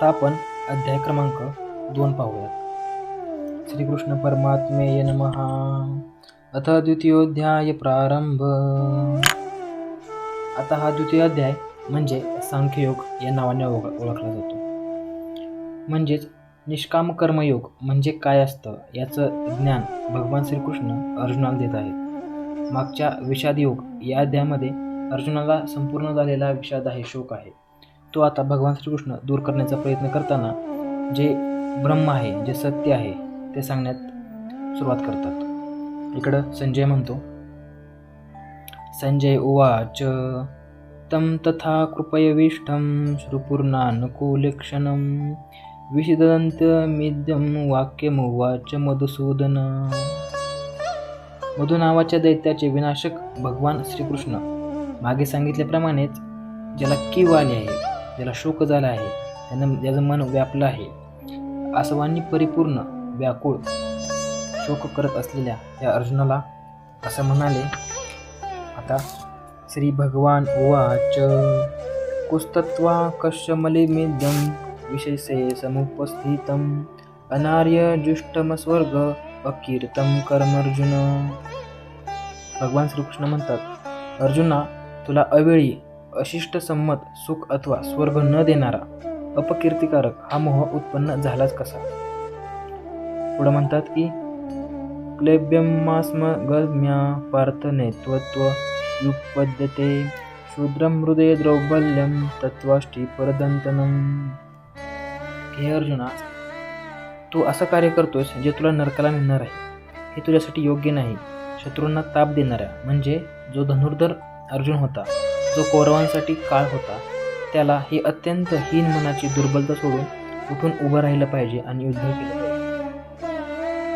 आता आपण अध्याय क्रमांक 2 पाहूयात. श्रीकृष्ण परमात्मेय नमः. अथ द्वितीयोध्याय प्रारंभ. आता हा द्वितीय अध्याय म्हणजे सांख्ययोग या नावाने ओळखला जातो. म्हणजेच निष्काम कर्मयोग म्हणजे काय असतं याचं ज्ञान भगवान श्रीकृष्ण अर्जुनाला देत आहेत. मागच्या विषादयोग या अध्यायामध्ये अर्जुनाला संपूर्ण झालेला विषाद आहे, शोक आहे, तो आता भगवान श्रीकृष्ण दूर करण्याचा प्रयत्न करताना जे ब्रह्म आहे, जे सत्य आहे ते सांगण्यात सुरुवात करतात. इकडं संजय म्हणतो, संजय उवाच तं तथा कृपयविष्ठं श्रुपूर्णानुकूलक्षणं विषदन्तमिदं वाक्यमुवाच मधुसूदन. मधु नावाच्या दैत्याचे विनाशक भगवान श्रीकृष्ण मागे सांगितल्याप्रमाणेच ज्याला कीव आली आहे, ज्याला शोक झाला आहे, ज्याचं मन व्यापलं आहे, आसवांनी परिपूर्ण व्याकुळ शोक करत असलेल्या त्या अर्जुनाला असं म्हणाले. आता श्री भगवान उवाच कुस्तत्वा कश्यमलिमिदं विशेषे समुपस्थितं अनार्यजुष्टमस्वर्ग अकीर्तं कर्मर्जुन. भगवान श्रीकृष्ण म्हणतात, अर्जुना, तुला अवेळी अशिष्ट संमत सुख अथवा स्वर्ग न देणारा अपकीर्तिकारक हा मोह उत्पन्न झालाच कसा. पुढे म्हणतात की क्लेब्यमास्म गम्या पार्थ नेत्वत्व युपद्यते शूद्रम हृदय द्रौबल्यम तत्वाष्टी परदंतनम. हे अर्जुना, तू असं कार्य करतोस जे तुला नरकाला नेणार आहे. हे तुझ्यासाठी योग्य नाही. शत्रूंना ताप देणारा म्हणजे जो धनुर्धर अर्जुन होता, जो कौरवांसाठी काळ होता, त्याला ही अत्यंत हीन मनाची दुर्बलता सोडून उठून उभं राहिलं पाहिजे आणि युद्ध केलं पाहिजे.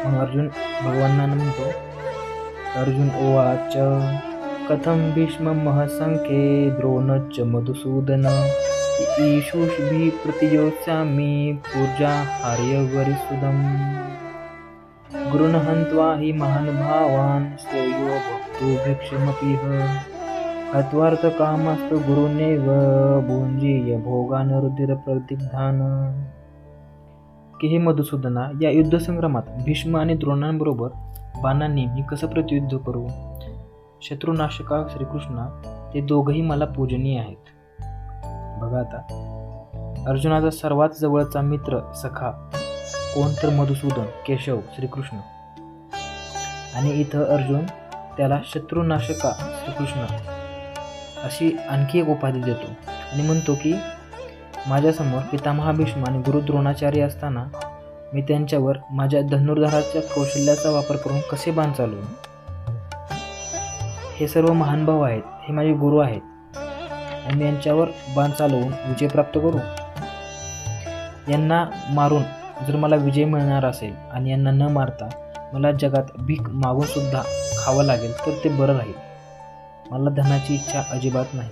मग अर्जुन भगवानांना म्हणतो, अर्जुन उवाच कथं भीष्म महसंख्ये द्रोणच्च मधुसूदन ईशुषभी प्रतियोत्स्यामि पूजा हार्यवरिसुदं गुरुन् हन्त्वा हि महानुभावान् श्रेयो भक्तो भिक्षमपीह हत्वार्थकामस्तु गुरुनेव भुञ्जीय भोगान् रुधिरप्रदिग्धान्. की हे मधुसूदना, या युद्धसंग्रामात भीष्म आणि द्रोणांबरोबर बाणांनी मी कसं प्रत्युद्ध करू. शत्रुनाशका श्रीकृष्णा, ते दोघंही मला पूजनीय आहेत. बघा आता, अर्जुनाचा सर्वात जवळचा मित्र सखा कोण तर मधुसूदन, केशव, श्रीकृष्ण. आणि इथं अर्जुन त्याला शत्रुनाशका श्रीकृष्ण अशी आणखी एक उपाधी देतो आणि म्हणतो की माझ्यासमोर पितामहा भीष्म आणि गुरु द्रोणाचार्य असताना मी त्यांच्यावर माझ्या धनुर्धाराच्या कौशल्याचा वापर करून कसे बाण चालवू. हे सर्व महान भाव आहेत, हे माझे गुरु आहेत, आणि यांच्यावर बाण चालवून विजय प्राप्त करू. यांना मारून जर मला विजय मिळणार असेल आणि यांना न मारता मला जगात भीक मागून सुद्धा खावं लागेल तर ते बरं राहील. मला धनाची इच्छा अजिबात नाही.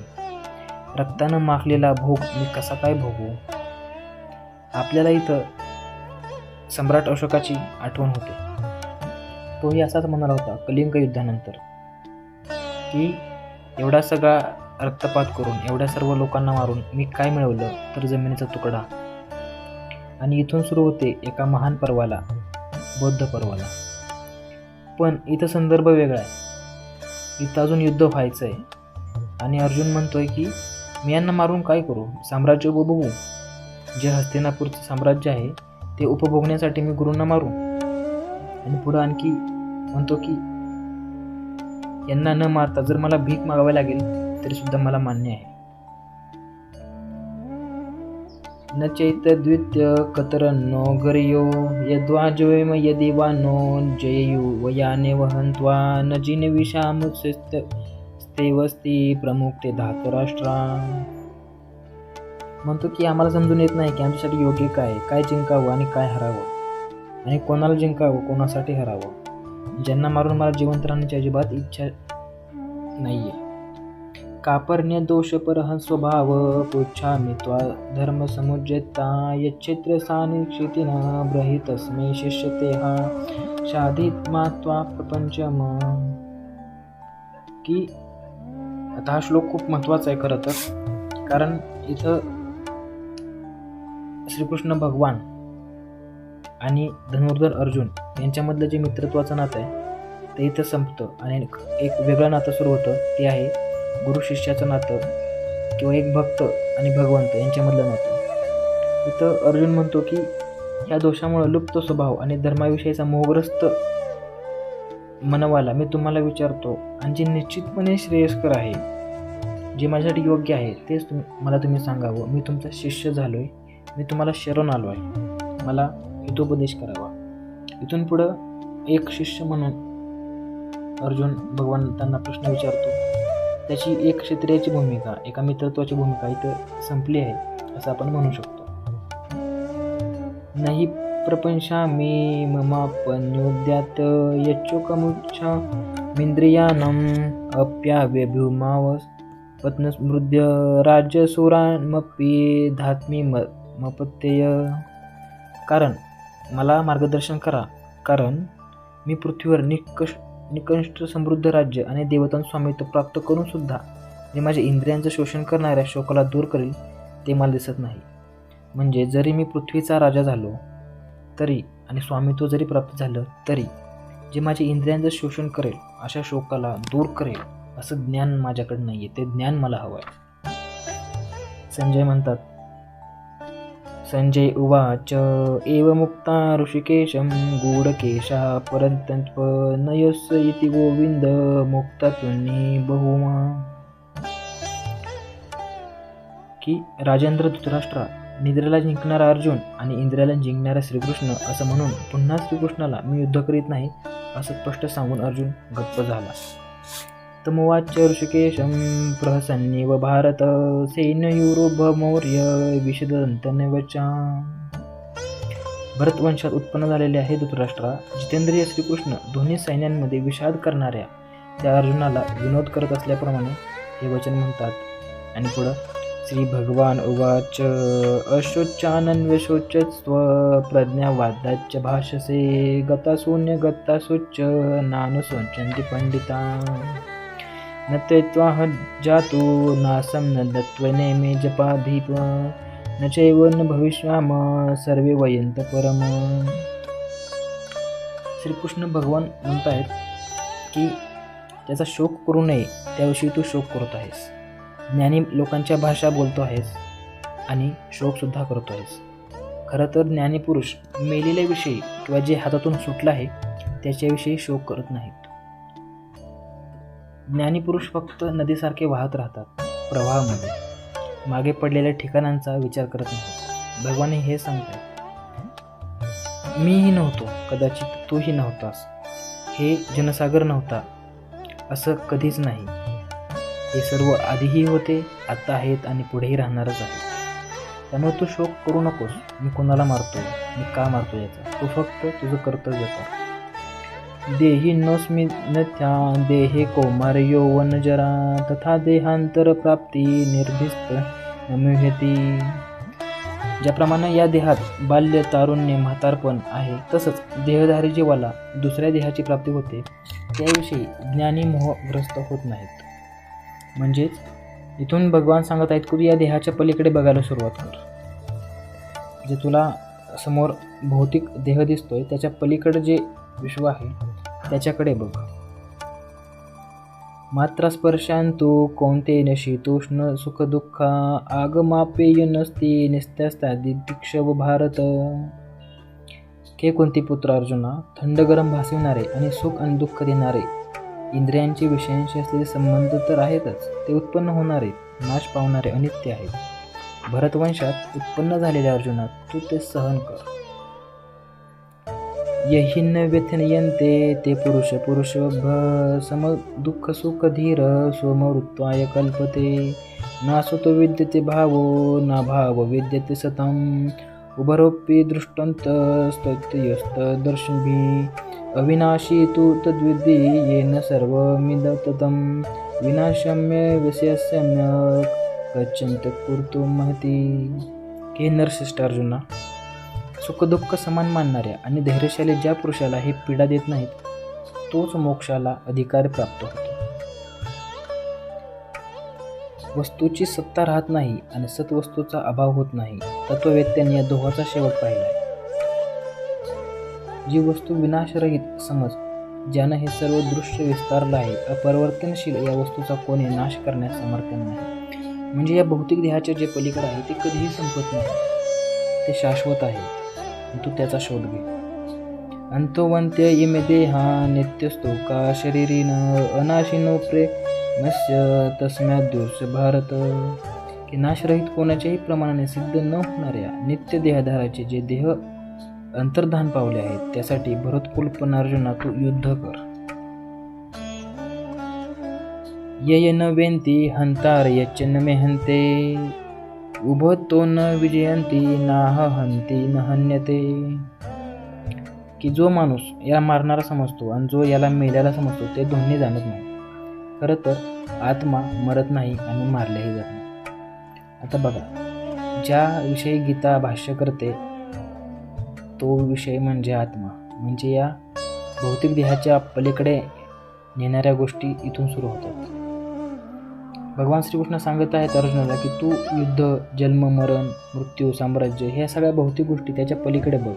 रक्तानं माखलेला भोग मी कसा काय भोगू. आपल्याला इथं सम्राट अशोकाची आठवण होते. तोही असाच म्हणाला होता कलिंग युद्धानंतर की एवढा सगळा रक्तपात करून, एवढ्या सर्व लोकांना मारून मी काय मिळवलं तर जमिनीचा तुकडा. आणि इथून सुरू होते एका महान पर्वाला, बौद्ध पर्वाला. पण इथं संदर्भ वेगळा आहे. इथं अजून युद्ध व्हायचं आहे आणि अर्जुन म्हणतोय की मी यांना मारून काय करू, साम्राज्य उपभोगू. जे हस्तिनापूरचं साम्राज्य आहे ते उपभोगण्यासाठी मी गुरूंना मारू. आणि पुढं आणखी म्हणतो की यांना न मारता जर मला भीक मागावी लागेल तरी सुद्धा मला मान्य आहे. न चैतद्वित्य कतरन्नो गर्यो यद्वाजवेम यदि वा नो जययु वयाने वहन्त्वा न जिनविषामुत्स्तेवस्ति प्रमुक्ते धातराष्ट्रा. म्हणतो की आम्हाला समजून येत नाही की आमच्यासाठी योग्य काय जिंकावं आणि काय हरावं, आणि कोणाला जिंकावं, कोणासाठी हरावं. ज्यांना मारून मला जिवंत राहण्याची अजिबात इच्छा नाहीये. कापर्ण्य दोष परह स्वभाव पृच्छामि त्वा धर्म समुज्जता यच्छेत्र सानिक्षितिना ब्रही तस्मै शिष्यते हा शाधित्मा त्वा प्रपंचम. की आता हा श्लोक खूप महत्त्वाचा आहे खरं तर, कारण इथं श्रीकृष्ण भगवान आणि धनुर्धर अर्जुन यांच्यामधलं जे मित्रत्वाचं नातं आहे ते इथं संपतं आणि एक वेगळं नातं सुरू होतं. ते आहे गुरु शिष्याचं नातं किंवा एक भक्त आणि भगवंत यांच्यामधलं नातं. इथं अर्जुन म्हणतो की ह्या दोषामुळे लुप्त स्वभाव आणि धर्माविषयीचा मोहग्रस्त मनवाला मी तुम्हाला विचारतो, आणि जे निश्चितपणे श्रेयस्कर आहे, जे माझ्यासाठी योग्य आहे तेच मला तुम्ही सांगावं. मी तुमचा शिष्य झालो आहे, मी तुम्हाला शरण आलो आहे, मला हितोपदेश करावा. इथून पुढं एक शिष्य म्हणून अर्जुन भगवंतांना प्रश्न विचारतो. त्याची एक क्षत्रियाची भूमिका, एका मित्रत्वाची भूमिका इथं संपली आहे असं आपण म्हणू शकतो. नाही प्रपंचामि ममापन्योद्यात यच्चोकमुच्छा मिंद्रियानम अप्याव्यभूमावस पत्नस्मृद्य राज्यसुरान्मपी धात्मी मपत्यय. कारण मला मार्गदर्शन करा, कारण मी पृथ्वीवर निकष्ट समृद्ध राज्य आणि देवतांचं स्वामित्व प्राप्त करून सुद्धा जे माझ्या इंद्रियांचं शोषण करणाऱ्या शोकाला दूर करेल ते मला दिसत नाही. म्हणजे जरी मी पृथ्वीचा राजा झालो तरी आणि स्वामित्व जरी प्राप्त झालं तरी जे माझ्या इंद्रियांचं शोषण करेल, अशा शोकाला दूर करेल असं ज्ञान माझ्याकडे नाही आहे. ते ज्ञान मला हवं आहे. संजय म्हणतात, संजय उवाच एव मुक्ता ऋषिकेशं गूढकेशा परन्तप नयस इति गोविंद मुक्तातुन्नी बहुमा. की राजेंद्र धृतराष्ट्रा, निद्रेला जिंकणारा अर्जुन आणि इंद्रियाला जिंकणारा श्रीकृष्ण असं म्हणून पुन्हा श्रीकृष्णाला मी युद्ध करीत नाही असं स्पष्ट सांगून अर्जुन गप्प झाला. तमुवाच ऋषिकेशं प्रहसन्नेव भारत सैन्ययुरोभमौर्य विशदन्तनवचा. भरतवंशात उत्पन्न झालेले आहे धृतराष्ट्रा, जितेंद्रिय श्रीकृष्ण दोन्ही सैन्यांमध्ये विषाद करणाऱ्या त्या अर्जुनाला विनोद करत असल्याप्रमाणे हे वचन म्हणतात. आणि पुढं श्री भगवान उवाच अशोचानन्वेषोच स्वप्रज्ञावादाच्च भाषसे गताशून्य गताशुच्च नानुसोचन्ति पंडिता न त्वत्वाह जातु नासं न दत्वनेमे जपाधीप न चैव न भविष्याम सर्वे वयंत परम. श्रीकृष्ण भगवान म्हणतायत की त्याचा शोक करू नये, त्याविषयी तू शोक करत आहेस. ज्ञानी लोकांच्या भाषा बोलतो आहेस आणि शोकसुद्धा करतो आहेस. खरं तर ज्ञानी पुरुष मेलेल्या विषयी किंवा जे हातातून सुटलं आहे त्याच्याविषयी शोक करत नाहीत. ज्ञानी पुरुष फक्त नदीसारखे वाहत राहतात प्रवाहामध्ये, मागे पडलेल्या ठिकाणांचा विचार करत नाहीत. भगवान हे सांगतात, मीही नव्हतो, कदाचित तूही नव्हतास, हे जनसागर नव्हता असं कधीच नाही. हे सर्व आधीही होते, आत्ता आहेत आणि पुढेही राहणारच आहे. त्यामुळे तू शोक करू नकोस. मी कोणाला मारतो, मी का मारतो याचा, तू फक्त तुझं कर्तव्य कर. देही नोस्मि नथ्या देहे कौमार यौवन जरा तथा देहांतर प्राप्ती निर्भिस्त नमुह्यती. ज्याप्रमाणे या देहात बाल्य, तारुण्य, म्हातारपण आहे, तसंच देहधारी जीवाला दुसऱ्या देहाची प्राप्ती होते. त्याविषयी ज्ञानी मोहग्रस्त होत नाहीत. म्हणजेच इथून भगवान सांगत आहेत की तू या देहाच्या पलीकडे बघायला सुरुवात कर. जे तुला समोर भौतिक देह दिसतोय त्याच्या पलीकडे जे विश्व आहे त्याच्याकडे बघ. मात्र स्पर्शांतु कौंतेन शीतोष्ण सुख दुःखा आगमापेय नसती निस्त्यास्तादी दिक्षव भारत. हे कोणती पुत्र अर्जुना, थंड गरम भासविणारे आणि सुख आणि दुःख देणारे इंद्रियांचे विषयांशी असलेले संबंध तर आहेतच, ते उत्पन्न होणारे, नाश पावणारे अनित्य आहेत. भरतवंशात उत्पन्न झालेल्या अर्जुनात तू ते सहन कर. यहिन व्यथनयन्ते ते पुरुष सम दुःख सुख धीर सोमवृत्वाय कल्पते नासुतो विद्यते भावो ना भाव विद्यते सतम उभरोप्य दृष्टंतस्तोत्यस्तदर्शनभिः अविनाशी तु तद्विद्धि येन सर्वमिदं विनाशम्य विषयस्यम्यक् गच्छन्त कुर्तु महती. हे नरश्रेष्ठ अर्जुना, सुखदुःख समान मानणाऱ्या आणि धैर्यशाली ज्या पुरुषाला हे पीडा देत नाहीत तोच मोक्षाला अधिकार प्राप्त होतो. वस्तूची सत्ता राहत नाही आणि सत्वस्तूचा अभाव होत नाही. तत्ववेत्यांनी या दोहाचा शेवट पाहिला. जी वस्तू विनाशरहित समज, ज्यानं हे सर्व दृश्य विस्तारलं आहे, अपरिवर्तनशील या वस्तूचा कोणी नाश करण्यास समर्थन नाही. म्हणजे या भौतिक देहाचे जे पलीकडे आहे ते कधीही संपत नाही, ते शाश्वत आहे. तू त्याचा शोध घे. अंतोवंत्य इमे देहा नित्यस्तु का शरीरीन अनाशिनो प्रेमस्य तस्माद्युष भारत. की नाशरहित कोणाच्याही प्रमाणाने सिद्ध न होणाऱ्या नित्य देहधाराचे जे देह अंतर्धान पावले आहेत, त्यासाठी भरतकुलपण अर्जुना तू युद्ध कर. ये न वेंती हंतार यच्च न मे हंते उभतो न विजयंती नाह हंती न हन्यते. की जो माणूस याला मारणारा समजतो आणि जो याला मेल्याला समजतो ते दोन्ही जाणत नाही. खरं तर आत्मा मरत नाही आणि मारल्याही जात नाही. आता बघा, ज्या विषयी गीता भाष्य करते तो विषय म्हणजे आत्मा. म्हणजे या भौतिक देहाच्या पलीकडे नेणाऱ्या गोष्टी इथून सुरू होतात. भगवान श्रीकृष्ण सांगत आहेत अर्जुनाला की तू युद्ध, जन्म, मरण, मृत्यू, साम्राज्य ह्या सगळ्या भौतिक गोष्टी त्याच्या पलीकडे बघ.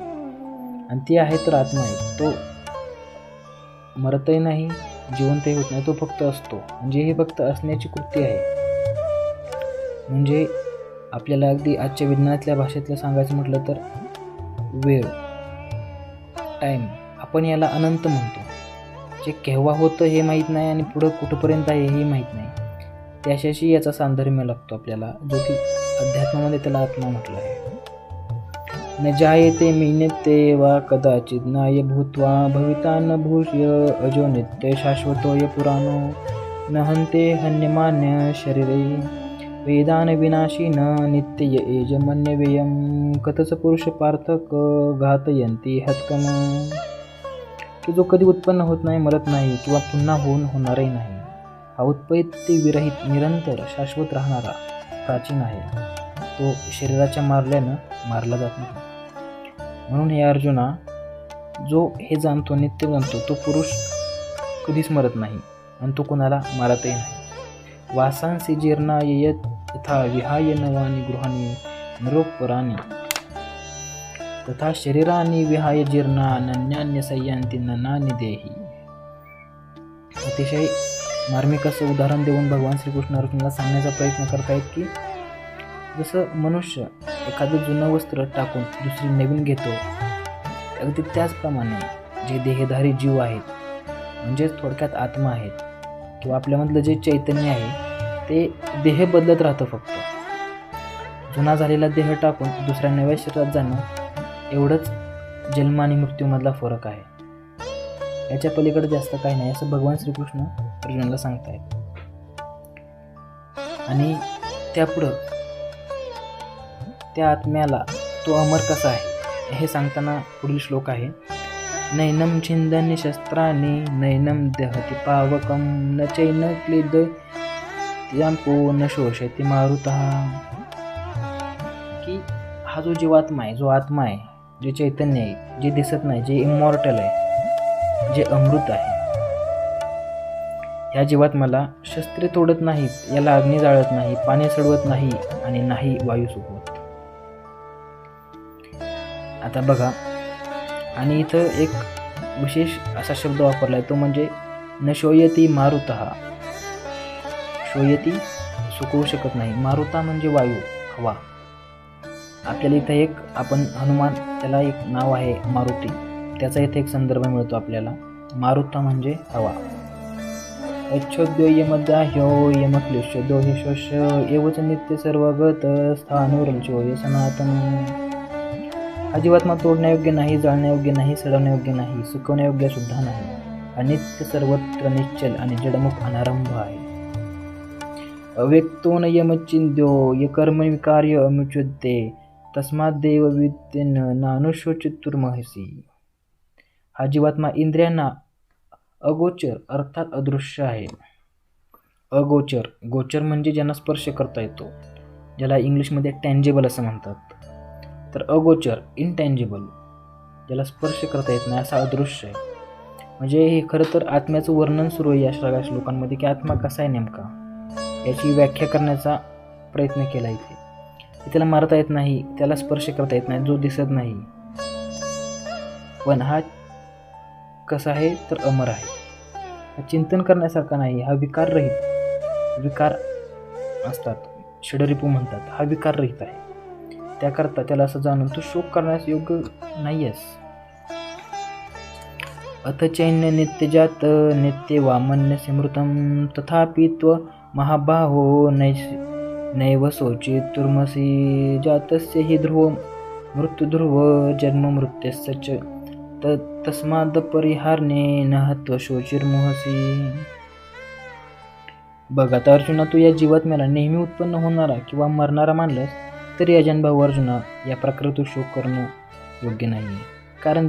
आणि ती आहे तर आत्मा आहे. तो मरतही नाही, जिवंतही होत नाही, तो फक्त असतो. म्हणजे हे फक्त असण्याची कृती आहे. म्हणजे आपल्याला अगदी आजच्या विज्ञानातल्या भाषेतलं सांगायचं म्हटलं तर वेळ, टाईम, आपण याला अनंत म्हणतो. जे केव्हा होतं हे माहीत नाही आणि पुढं कुठंपर्यंत आहे हे माहीत नाही. त्याच्याशी याचा साधर्म्य लागतो आपल्याला, जो की अध्यात्मामध्ये त्याला आत्मा म्हटलं आहे. न जायते मिन्यते वा कदाचित नाय भूत्वा भविता न भूष्य अजो नित्य शाश्वतोय पुराणो न हन्ते हन्यमान्य शरीरे वेदान विनाशी न नित्य एज मन्यव्ययम कथच पुरुष पार्थक घातयंती हतकम. की जो कधी उत्पन्न होत नाही, मरत नाही किंवा पुन्हा होणारही नाही, हा उत्पत्ती विरहित निरंतर शाश्वत राहणारा प्राचीन आहे. तो शरीराच्या मारल्यानं मारला जात नाही. म्हणून हे अर्जुना, जो हे जाणतो, नित्य जाणतो, तो पुरुष कधीच मरत नाही आणि तो कोणाला मारतही नाही. वासांसी जीर्णा येत तथा विहाय नवानी गृहाणी नरोपराणी तथा शरीरानी विहाय जीर्णा नन्यान्य संयांती ननानी देही. अतिशय मार्मिक असं उदाहरण देऊन भगवान श्रीकृष्ण अर्जुनाला सांगण्याचा प्रयत्न करतायत की जसं मनुष्य एखादं जुनं वस्त्र टाकून दुसरी नवीन घेतो, अगदी त्याचप्रमाणे जे देहधारी जीव आहेत, म्हणजेच थोडक्यात आत्मा आहेत, किंवा आपल्यामधलं जे चैतन्य आहे ते देह बदलत राहतं. फक्त जुना झालेला देह टाकून दुसऱ्या नव्या शरीरात जाणं एवढंच जन्म आणि मृत्यूमधला फरक आहे. याच्या पलीकडे जास्त काही नाही असं भगवान श्रीकृष्ण अर्जुनाला सांगतायत. आणि त्यापुढं त्या आत्म्याला तो अमर कसा आहे हे सांगताना पुढील श्लोक आहे. नैनम छिंदन्य शस्त्राणी नैनम दहति पावकम न चैन क्लिद त्यांपो न शोषयति मारुतः. की हा जो जीवात्मा आहे, जो आत्मा आहे, जे चैतन्य आहे, जे दिसत नाही, जे इमॉर्टल आहे, जे अमृत आहे, ह्या जीवात्म्याला शस्त्रे तोडत नाहीत, याला अग्नी जाळत नाही, पाणी सडवत नाही आणि नाही वायू सुकवत. आता बघा, आणि इथं एक विशेष असा शब्द वापरलाय, तो म्हणजे न शोयती मारुतः. शोयती सुकवू शकत नाही, मारुता म्हणजे वायू, हवा. आपल्याला इथं एक आपण हनुमान, त्याला एक नाव आहे मारुती, त्याचा इथे एक संदर्भ मिळतो आपल्याला. मारुता म्हणजे हवा. अच्छोद्यो यमदाह्यो यमक्लेशो ह्यशोष एवच नित्य सर्वगत स्थानोरल्चो ये सनातन. हा जीवात्मा तोडण्यायोग्य नाही, जाळण्यायोग्य नाही, सडवण्यायोग्य नाही, सुकवण्यायोग्य सुद्धा नाही. अनित्य, सर्वत्र निश्चल आणि जडमुख अनारंभ आहे. अव्यक्तो न यमचिंद्यो य कर्म विकार्य अमुच्यते तस्मात् देव विद्येन नानुशोचितुर्महसी. हा जीवात्मा इंद्रियांना अगोचर अर्थात अदृश्य आहे. अगोचर, गोचर म्हणजे ज्यांना स्पर्श करता येतो, ज्याला इंग्लिशमध्ये टँजेबल असं म्हणतात. तर अगोचर, इनटँजेबल, ज्याला स्पर्श करता येत नाही, असा अदृश्य आहे. म्हणजे हे खरं तर आत्म्याचं वर्णन सुरू आहे या सगळ्या श्लोकांमध्ये की आत्मा कसा आहे नेमका. याची व्याख्या करण्याचा प्रयत्न केला इथे. त्याला मारता येत नाही, त्याला स्पर्श करता येत नाही, जो दिसत नाही, पण हा कसा आहे तर अमर आहे. हा चिंतन करण्यासारखा नाही, हा विकार रहित, विकार असतात षडरिपू म्हणतात, हा विकार रहित आहे. त्याकरता त्याला असं जाणून तू शोक करण्यास योग्य नाहीयेस. अथ चैन्य नित्यजात नित्य वामन्य स्मृतम तथापि त्व महाबाहो नैव शोचितुर्मसि जातस्य हि ध्रुव मृत्युध्रुव जन्म मृत्यस्य च तस्माद परिहारणे न हत्व शोचिर्मोहसी. बघ आता अर्जुना, तू या जीवात्म्याला नेहमी उत्पन्न होणारा किंवा मरणारा मानलास तरी अजन्भाऊ अर्जुना, या प्रकारे शोक करणं योग्य नाही. कारण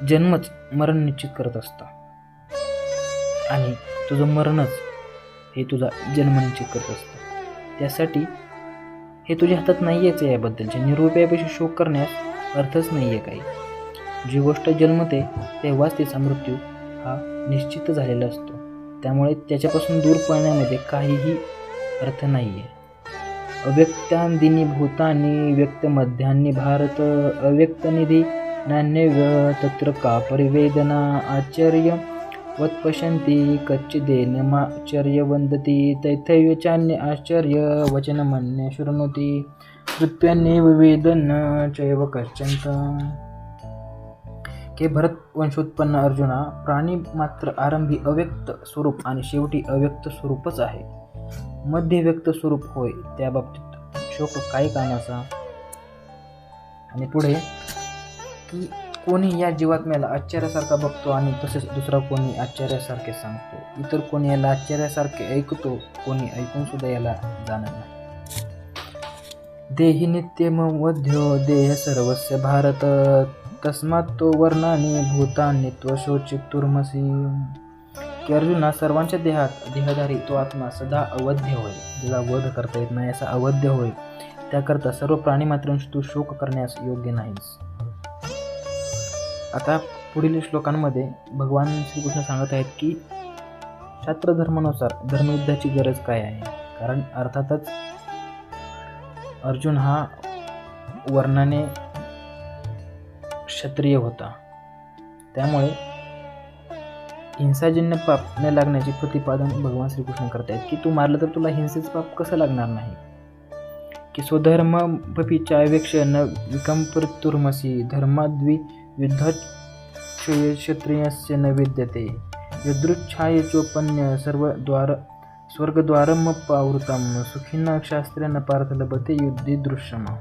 जन्मच मरण निश्चित करत असतं आणि तुझं मरणच हे तुझा जन्म निश्चित करत असतं. त्यासाठी हे तुझ्या हातात नाहीयेच. याबद्दलच्या निरुपायापेक्षा शोक करण्यास अर्थच नाहीये काही. जी गोष्ट जन्मते तेव्हाच तिचा मृत्यू हा निश्चित झालेला असतो. त्यामुळे त्याच्यापासून दूर पळण्यामध्ये काहीही अर्थ नाहीये. अव्यक्तांदिनी भूतानी व्यक्त मध्यान्नी भारत अव्यक्तनिधी नान्यव्य तत्र का परिवेदना आश्चर्य वत्पश्यन्ति कच्चिदेन माश्चर्य वन्दति तैथैव चान्य आश्चर्य वचनमन्य शृणोति कृत्यान्येव वेदन चैव कश्चन. के भरत वंशोत्पन्न अर्जुना, प्राणी मात्र आरंभी अव्यक्त स्वरूप आणि शेवटी अव्यक्त स्वरूपच आहे. मध्य व्यक्त स्वरूप होय, त्या बाबतीत शोक काय कामाचा. आणि पुढे की कोणी या जीवात्म्याला आश्चर्यासारखा बघतो आणि तसेच दुसरा कोणी आश्चर्यासारखे सांगतो. इतर कोणी याला आश्चर्यासारखे ऐकतो, कोणी ऐकून सुद्धा याला जाणत नाही. देहि नित्यमवध्यो देह सर्वस्य भारत तस्मात् तो वर्णानी भूतानी त्व शोचितुर्मसि. की अर्जुना, सर्वांच्या देहधारी तो आत्मा सदा अवध्य होय, ज्याला वध करता येत नाही असा अवध्य होय. त्याकरता सर्व प्राणी मात्रांशी तू शोक करण्यास योग्य नाहीस. आता पुढील श्लोकांमध्ये भगवान श्रीकृष्ण सांगत आहेत की शास्त्रधर्मानुसार धर्मयुद्धाची गरज काय आहे. कारण अर्थातच अर्जुन हा वर्णाने क्षत्रिय होता, त्यामुळे हिंसाजन्य पाप न लागण्याचे प्रतिपादन भगवान श्रीकृष्ण करतायत की तू मारलं तर तुला हिंसेचं पाप कसं लागणार नाही. की स्वधर्म पपीचावेक्ष न विकंपतुर्मसी धर्माद्वी युद्धाक्षय क्षत्रियस्य न विद्यते यदृच्छाय चोपन्य स्वर्गद्वारम पावृतम सुखिन शास्त्रेन पार्थ लभते युद्धे दृश्यमा.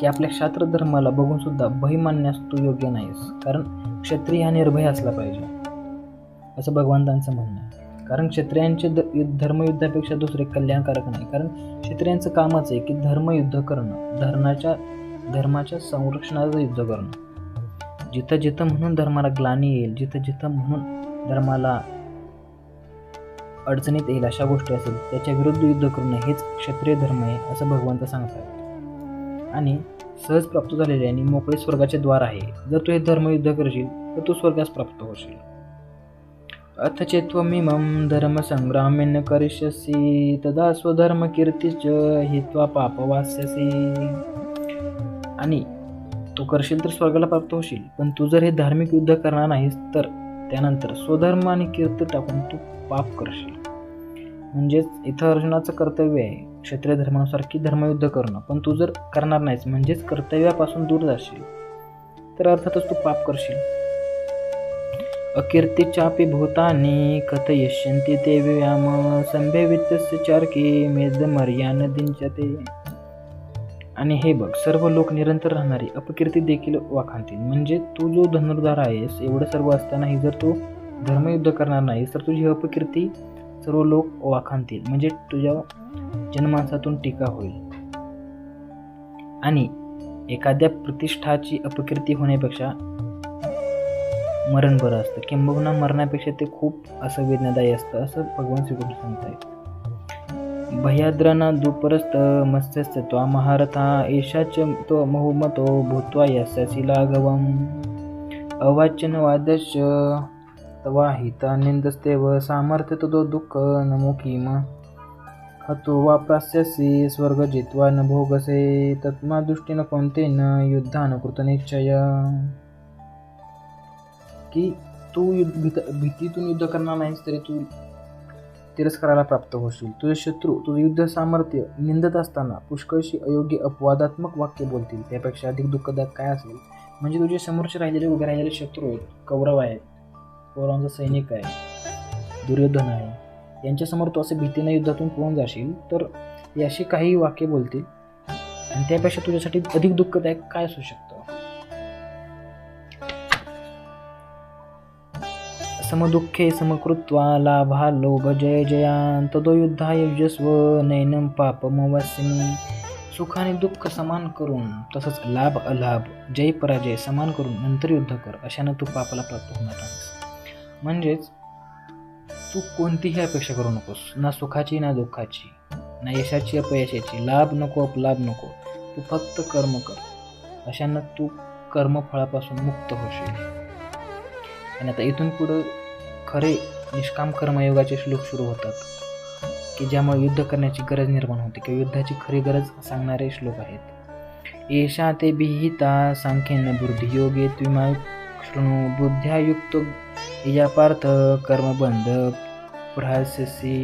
की आपल्या शास्त्र धर्माला बघून सुद्धा भय मानण्यास तू योग्य नाहीस. कारण क्षत्रिय हा निर्भय असला पाहिजे असं भगवंतांचं म्हणणं आहे. कारण क्षत्रियांचे धर्मयुद्धापेक्षा दुसरे कल्याणकारक नाही. कारण क्षत्रियांचं कामच आहे की धर्मयुद्ध करणं, धर्माच्या संरक्षणाचं युद्ध करणं. जिथं जिथं म्हणून धर्माला ग्लानी येईल, जिथं जिथं म्हणून धर्माला अडचणीत येईल अशा गोष्टी असेल त्याच्या विरुद्ध युद्ध करणं हेच क्षत्रिय धर्म आहे असं भगवंत सांगतात. आणि सहज प्राप्त झालेले आणि मोकळे स्वर्गाचे द्वार आहे. जर तू हे धर्मयुद्ध करशील तर तू स्वर्गास प्राप्त होशील. अथ चेत्त्वमिमं धर्मसंग्रामेन करिष्यसि तदा स्वधर्म कीर्तिच हित्वा पापवास्यसि. आणि तू करशील तर स्वर्गाला प्राप्त होशील, पण तू जर हे धार्मिक युद्ध करणार नाहीस तर त्यानंतर स्वधर्म आणि कीर्ती टाकून तू पाप करशील. म्हणजेच इथं अर्जुनाचं कर्तव्य आहे क्षत्रिय धर्मानुसार की धर्मयुद्ध करणं, पण तू जर करणार नाहीस म्हणजेच कर्तव्यापासून दूर जाशील तर अर्थातच तू पाप करशील. अकीर्तीचापि भूतानि कथयिष्यन्ति ते व्याम संभवितस्य चार्की मेदमर्यान दिंचते. आणि हे बघ, सर्व लोक निरंतर राहणारी अपकीर्ती देखील वाखाणतील. म्हणजे तू जो धनुर्धार आहेस एवढं सर्व असतानाही जर तू धर्मयुद्ध करणार नाहीस तर तुझी अपकीर्ती सर्व लोक वाखाणतील. म्हणजे तुझ्या जनमानसातून टीका होईल. आणि एखाद्या प्रतिष्ठाची अपकीर्ती होण्यापेक्षा मरण बरं असतं, किंबहुना मरण्यापेक्षा ते खूप असं वेदनादायी असतं असं भगवान श्रीकृष्ण सांगतायत. भयाद्रना दुपरस्त मत्स्यस्य त्वा महारथा एषाच तो बहुमतो भूत्वा यस्यसि लाघवम् अवाच्यन वादश्च तवा हिता निंदस्तेव सामर्थ्य तो दुःख नमो किम हतो वा प्रास्यसी स्वर्ग जित्वा न भोगसे तत्मा दृष्टीनं कोणतेन युद्धान कृतनिश्चय. की तू भीतीतून युद्ध करणार नाहीस तरी तू तिरस्काराला प्राप्त होशील. तुझे शत्रू तुझे युद्ध सामर्थ्य निंदत असताना पुष्कळशी अयोग्य अपवादात्मक वाक्य बोलतील. त्यापेक्षा अधिक दुःखदायक काय असेल. म्हणजे तुझे समोरचे राहिलेले उभे राहिलेले शत्रू आहेत, कौरव आहेत, कौरवांचा सैनिक आहे, दुर्योधन आहे, यांच्यासमोर तू असे भीतीने युद्धातून पळून जाशील तर याशी काही वाक्य बोलतील आणि त्यापेक्षा तुझ्यासाठी अधिक दुःखदायक काय असू शकतं. समदुःखे समकृत्वा लाभा लोभ जय जयान तदो युद्धाय युजस्व नैनम पापमवस्यमी. सुख आणि दुःख समान करून तसंच लाभ अलाभ जय पराजय समान करून नंतर युद्ध कर. अशानं तू पापाला प्राप्त होणार नाहीस. म्हणजेच तू कोणतीही अपेक्षा करू नकोस, ना सुखाची ना दुःखाची, ना यशाची अपयशाची, लाभ नको अपलाभ नको. तू फक्त कर्म कर. अशानं तू कर्मफळापासून मुक्त होशील. आणि आता इथून पुढं खरे निष्काम कर्मयोगाचे श्लोक सुरू होतात की ज्यामुळे युद्ध करण्याची गरज निर्माण होते किंवा युद्धाची खरी गरज सांगणारे श्लोक आहेत. एषा ते विहिता सांख्येन बुद्धियोगे त्विमा शृणु बुद्ध्यायुक्तो या पार्थ कर्मबंध प्रहास्यसि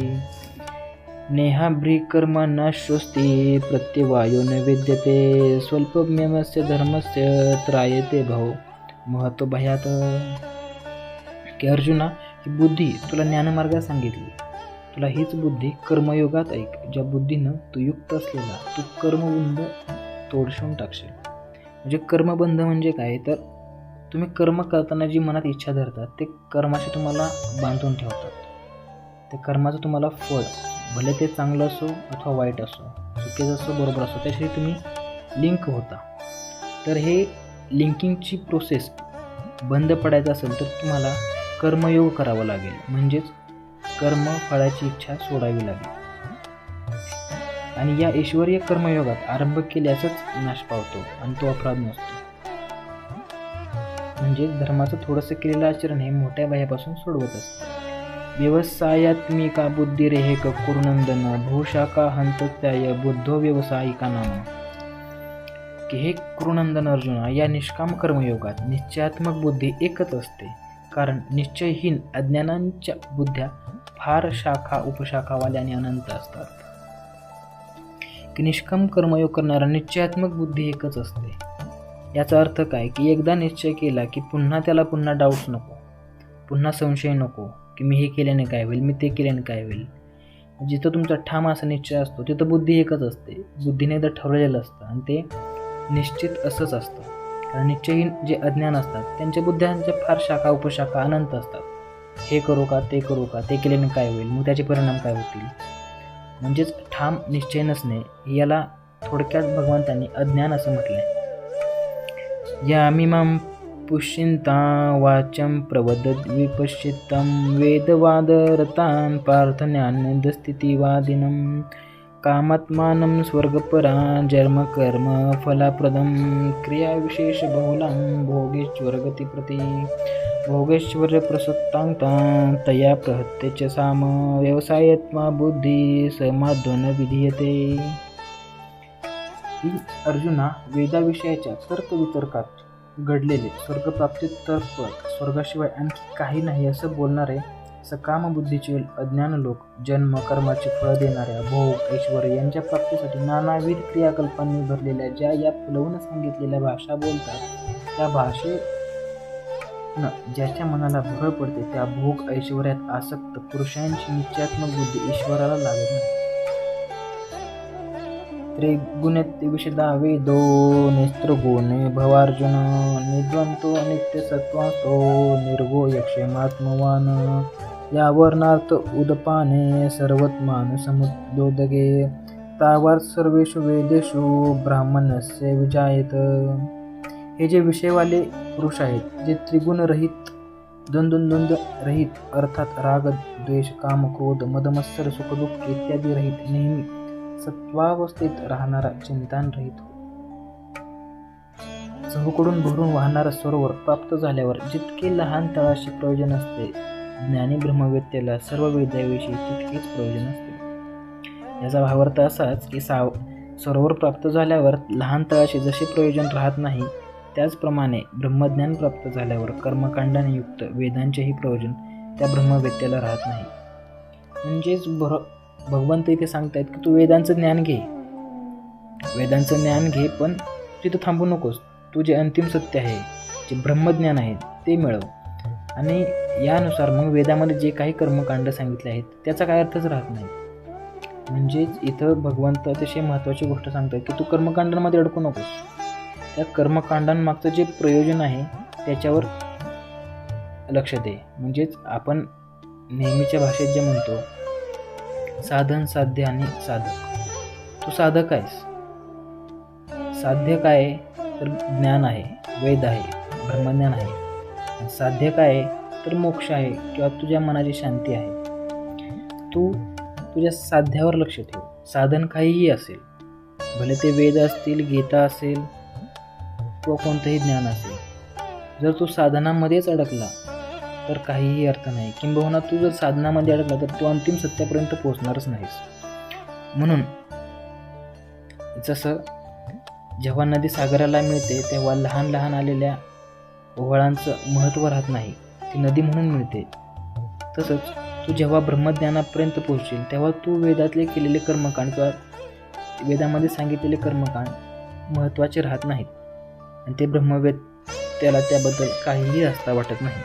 नेहाभ्रीकर्म न श्वस्ति प्रत्यवायो न विद्यते स्वल्पमेवस्य धर्मस्य त्रायते भव महत्व भयात. की अर्जुना, ही बुद्धी तुला ज्ञानमार्गात सांगितली. तुला हीच बुद्धी कर्मयोगात ऐक. ज्या बुद्धीनं तू युक्त असलेला तू कर्मबंध तोडशून टाकशील. म्हणजे कर्मबंध म्हणजे काय तर तुम्ही कर्म करताना जी मनात इच्छा धरतात ते कर्माशी तुम्हाला बांधून ठेवतात. ते कर्माचं तुम्हाला फळ भले ते चांगलं असो अथवा वाईट असो, चुकीचं असो बरोबर असो, त्याशी तुम्ही लिंक होता. तर हे लिंकिंगची प्रोसेस बंद पडायचं असेल तर तुम्हाला कर्मयोग करावा लागेल. म्हणजेच कर्म फळाची इच्छा सोडावी लागेल. आणि या ईश्वरीय कर्मयोगात आरंभ केल्यासच नाश पावतो आणि तो अपराध नसतो. म्हणजे धर्माचं थोडंसं केलेलं आचरण हे मोठ्या भयापासून सोडवत असतं. व्यवसायात्मिका बुद्धिरेहेक कुरुनंदन भूशाखा हंतत्याय बुद्धो व्यवसायिका नाम. की हे कुरुनंदन अर्जुना, या निष्काम कर्मयोगात निश्चयात्मक बुद्धी एकच असते. कारण निश्चयहीन अज्ञानांच्या बुद्ध्या फार शाखा उपशाखावाल्या आणि अनंत असतात. की निष्काम कर्मयोग करणारा निश्चयात्मक बुद्धी एकच असते. याचा अर्थ काय की एकदा निश्चय केला की त्याला पुन्हा डाऊट्स नको, पुन्हा संशय नको की मी हे केल्याने काय होईल, मी ते केल्याने काय होईल. जिथं तुमचा ठाम असा निश्चय असतो तिथं बुद्धी एकच असते. बुद्धीने एकदा ठरवलेलं असतं आणि ते निश्चित असंच असतं. कारण निश्चयहीन जे अज्ञान असतात त्यांच्या बुद्ध्यांच्या फार शाखा उपशाखा अनंत असतात. हे करू का, ते करू का, ते केल्याने काय होईल, मग त्याचे परिणाम काय होतील. म्हणजेच ठाम निश्चय नसणे याला थोडक्यात भगवंतांनी अज्ञान असं म्हटलंय. यामिमां पुष्यन्ता वाचं प्रवदत् विपश्चितं वेदवादरतान् पार्थज्ञानदस्थितिवादिनं कामात्मानं स्वर्गपरा जन्म कर्म फलाप्रदं क्रियाविशेषबहुलं भोगेश्वरगतिप्रति भोगेश्वर्यप्रसक्तां तया प्रहत्य च साम व्यवसायत्मा बुद्धी समाध्वन विधीयते. ही अर्जुना, वेदाविषयाच्या तर्कवितर्कात घडलेले स्वर्गप्राप्ती तत्पर स्वर्गाशिवाय आणखी काही नाही असं बोलणारे सकामबुद्धीचे अज्ञान लोक जन्म कर्माची फळं देणाऱ्या भोग ऐश्वर यांच्या प्राप्तीसाठी नानाविध क्रियाकल्पांनी भरलेल्या ज्या या फुलवून सांगितलेल्या भाषा बोलतात, त्या भाषेनं ज्याच्या मनाला भळ पडते त्या भोग ऐश्वर्यात आसक्त पुरुषांची निश्चयात्मक बुद्धी ईश्वराला लागत नाही. त्रिगुणेत्विषदा वेदो निस्त्रगुणे भवार्जुन निद्वंतो नित्यसत्त्वातो निर्गो यक्षेमात्मवान यावर्णार्थ उदपाने सर्वत्मान समुद्योदगे तावार्थ सर्वेषु वेदेषु ब्राह्मणस्य विजायत. हे जे विषयवाले पुरुष आहेत, जे त्रिगुणरहित द्वंद्व रहित अर्थात राग द्वेष काम क्रोध मदमत्सर सुखदुःख इत्यादी रहित नेहमी सत्वावस्थेत राहणारा चिंतन रहित हो. चहूकडून भरून वाहणारा सरोवर प्राप्त झाल्यावर जितके लहान तळाशी प्रयोजन असते ज्ञानी ब्रह्मवेत्त्याला सर्व वेदाविषयी तितकेच प्रयोजन असते. याचा भावार्थ असाच की सरोवर प्राप्त झाल्यावर लहान तळाशी जसे प्रयोजन राहत नाही, त्याचप्रमाणे ब्रह्मज्ञान प्राप्त झाल्यावर कर्मकांडाने युक्त वेदांचेही प्रयोजन त्या ब्रह्मवेत्त्याला राहत नाही. म्हणजेच भगवंत इथे सांगतायत की तू वेदांचं ज्ञान घे, वेदांचं ज्ञान घे, पण तिथं थांबू नकोस. तू जे अंतिम सत्य आहे, जे ब्रह्मज्ञान आहे ते मिळव. आणि यानुसार मग वेदामध्ये जे काही कर्मकांड सांगितले आहेत त्याचा काय अर्थच राहत नाही. म्हणजेच इथं भगवंत अतिशय महत्त्वाची गोष्ट सांगतात की तू कर्मकांडांमध्ये अडकू नकोस. त्या कर्मकांडांमागचं जे प्रयोजन आहे त्याच्यावर लक्ष दे. म्हणजेच आपण नेहमीच्या भाषेत जे म्हणतो साधन, साध्य आणि साधक. तू साधक आहेस. साध्य काय आहे तर ज्ञान आहे, वेद आहे, ब्रह्मज्ञान आहे. साध्य काय आहे तर मोक्ष आहे किंवा तुझ्या मनाची शांती आहे. तू तुझ्या साध्यावर लक्ष ठेव. साधन काहीही असेल, भले ते वेद असतील, गीता असेल किंवा कोणतंही ज्ञान असेल, जर तू साधनामध्येच अडकला तर काहीही अर्थ नाही. किंबहुना तू जर साधनामध्ये अडकला तर तू अंतिम सत्यापर्यंत पोहोचणारच नाहीस. म्हणून जसं जेव्हा नदी सागराला मिळते तेव्हा लहान लहान आलेल्या ओहळांचं महत्त्व राहत नाही, ती नदी म्हणून मिळते. तसंच तू जेव्हा ब्रह्मज्ञानापर्यंत पोहोचशील तेव्हा तू वेदातले केलेले कर्मकांड किंवा वेदामध्ये सांगितलेले कर्मकांड महत्त्वाचे राहत नाहीत आणि ते ब्रह्मवेत्त्याला त्याबद्दल काहीही असता वाटत नाही.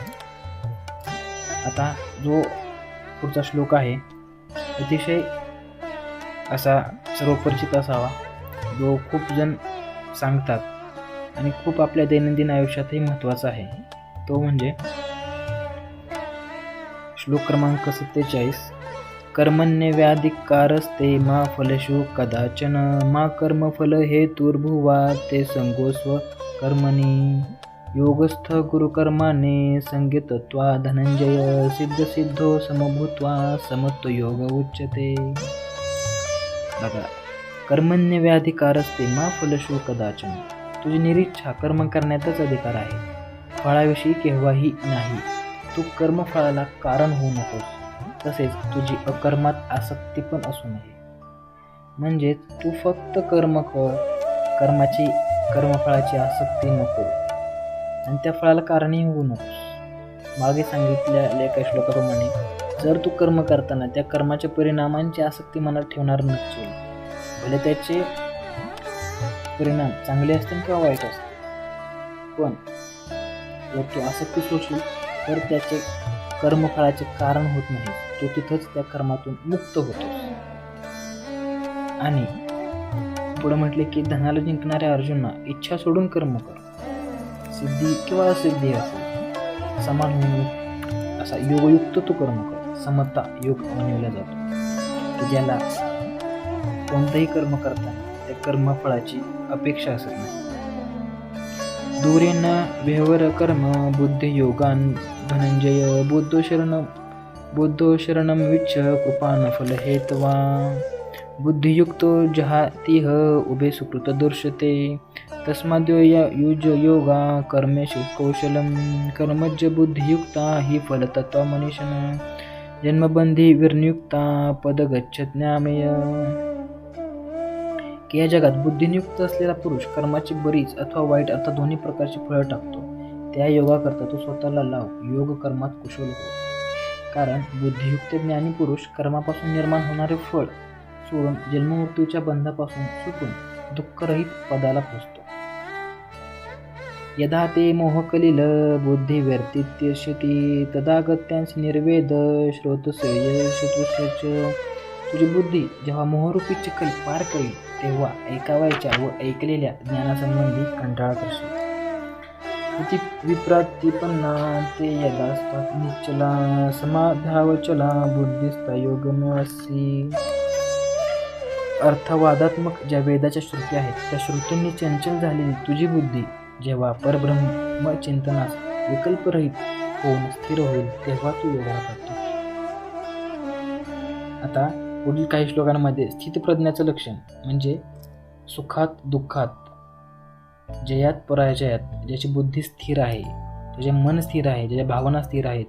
आता जो पुढचा श्लोक आहे अतिशय असा सर्वपरिचित असावा, जो खूप जण सांगतात आणि खूप आपल्या दैनंदिन आयुष्यातही महत्त्वाचा आहे. तो म्हणजे श्लोक क्रमांक 47. कर्मण्यव्याधिकारस्ते मा फलशु कदाचन मा कर्मफल हेतुर्भुवा ते संगोस्व कर्मणी योगस्थ गुरुकर्माने संगीतत्वा धनंजय सिद्धसिद्धो समभूत्वा समत्व योग उच्यते. बघा, कर्मण्यव्याधिकारस्ते मा फलशु कदाचन. तुझी निरीच्छा कर्म करण्याचाच अधिकार आहे, फळाविषयी केव्हाही नाही. तू कर्मफळाला कारण होऊ नकोस. तसेच तुझी अकर्मात आसक्ती पण असू नये. म्हणजेच तू फक्त कर्म कर, कर्मफळाची आसक्ती नको आणि त्या फळाला कारणही होऊ नकोस. मागे सांगितलेल्या एका श्लोकाप्रमाणे जर तू कर्म करताना त्या कर्माच्या परिणामांची आसक्ती मनात ठेवणार नसशील, भले त्याचे परिणाम चांगले असतील किंवा वाईट असतील, पण जर तू आसक्ती सोडशील तर त्याचे कर्मफळाचे कारण होत नाही. तो तिथंच त्या कर्मातून मुक्त होतोस. आणि पुढे म्हटले की धनाला जिंकणाऱ्या अर्जुना इच्छा सोडून कर्म कर. सिद्धी किंवा असिद्धी असेल, समान होऊन असा योगयुक्त तू कर्म कर. समता योग म्हणवला जातो की ज्याला कोणतंही कर्म करताना त्या कर्मफळाची अपेक्षा असत नाही. दूरेन व्यवहार कर्म बुद्धी योगान धनंजय बुद्धो शरणम विच्छ कृपान फल हेतवा बुद्धियुक्तो जहातिह उभे सुकृत दर्शते तस्माद्यो युज योगा कर्मेषु कौशलम कर्मज्ज बुद्धियुक्ता ही फलतत्वा मनीषण जन्मबंधी विर्नियुक्ता पद गच्छज्ञामेय. की या जगात बुद्धिनियुक्त असलेला पुरुष कर्माची बरीच अथवा वाईट अर्थात दोन्ही प्रकारची फळं टाकतो. त्या योगाकरता तो स्वतःला लाव, योग कर्मात कुशल हो. कारण बुद्धियुक्त ज्ञानी पुरुष कर्मापासून निर्माण होणारे फळ सोडून जन्ममृत्यूच्या बंधापासून सुटून दुःखरहित पदाला पोचतो. यदा ते मोहकलिल बुद्धी व्यर्तित्यशती तदा गत्यांसी निर्वेद श्रोतसेय शत्रुश्च. तुझी बुद्धी जेव्हा मोहरूपी चिखल पार करेल तेव्हा ऐकावायच्या व ऐकलेल्या ज्ञानासंबंधी कंटाळा करशील. विप्रातिपन्ना ते यदास्तात निश्चला समाधावचला बुद्धिस्ता योगमेवसी. अर्थवादात्मक ज्या वेदाच्या श्रुती आहेत त्या श्रुतींनी चंचल झालेली तुझी बुद्धी जेव्हा परब्रह्म चिंतनास विकल्परहित होऊन स्थिर होईल तेव्हा तू योगाला प्राप्त. आता पुढील काही श्लोकांमध्ये स्थितप्रज्ञाचं लक्षण म्हणजे सुखात दुःखात जयात पराजयात ज्याची बुद्धी स्थिर आहे, ज्याचे मन स्थिर आहे, ज्याच्या भावना स्थिर आहेत,